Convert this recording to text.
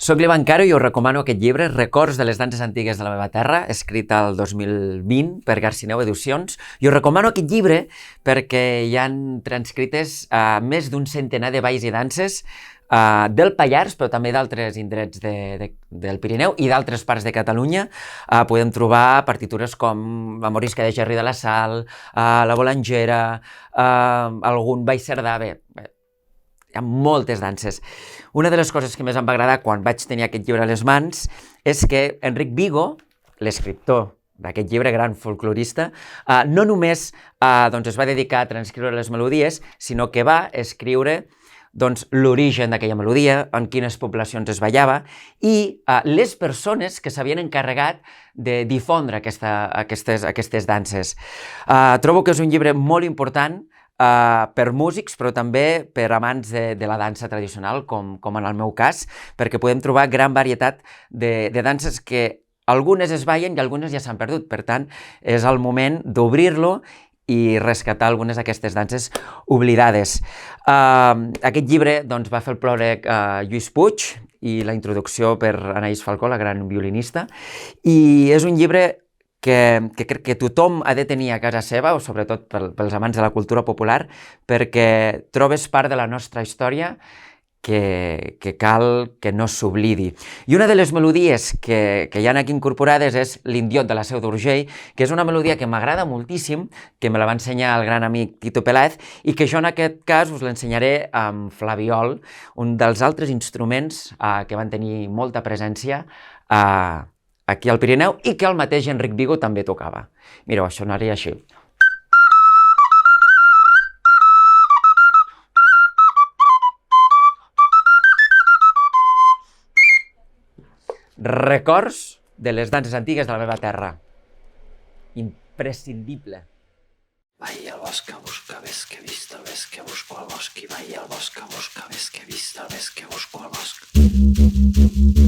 Soc l'Ivan Caro i us recomano aquest llibre, Records de les danses antigues de la meva terra, escrit al 2020 per Garcineu Edicions. I us recomano aquest llibre perquè hi han transcrites més d'un centenar de balls i danses del Pallars, però també d'altres indrets del Pirineu i d'altres parts de Catalunya. Podem trobar partitures com la Morisca de Gerri de la Sal, la Bolangera, algun ball cerdà. Bé, hi ha moltes danses. Una de les coses que més em va agradar quan vaig tenir aquest llibre a les mans és que Enric Vigo, l'escriptor d'aquest llibre, gran folclorista, no només es va dedicar a transcriure les melodies, sinó que va escriure l'origen d'aquella melodia, en quines poblacions es ballava, i les persones que s'havien encarregat de difondre aquestes danses. Trobo que és un llibre molt important per músics, però també per amants de la dansa tradicional, com en el meu cas, perquè podem trobar gran varietat de danses que algunes es ballen i algunes ja s'han perdut. Per tant, és el moment d'obrir-lo i rescatar algunes d'aquestes danses oblidades. Aquest llibre va fer el pròleg Lluís Puig i la introducció per Anaïs Falcó, la gran violinista, i és un llibre que crec que tothom ha de tenir a casa seva, o sobretot pels amants de la cultura popular, perquè trobes part de la nostra història que cal que no s'oblidi. I una de les melodies que hi ha aquí incorporades és l'Indiot de la Seu d'Urgell, que és una melodia que m'agrada moltíssim, que me la va ensenyar el gran amic Tito Peláez, i que jo en aquest cas us l'ensenyaré amb flabiol, un dels altres instruments que van tenir molta presència aquí al Pirineu i que el mateix Enric Vigo també tocava. Mireu, això sonaria així. Records de les danses antigues de la meva terra. Imprescindible. Vaig al bosc a buscar, ves que he vist el ves que busco al bosc, i vaig al bosc a buscar, ves que he vist el ves que busco al bosc.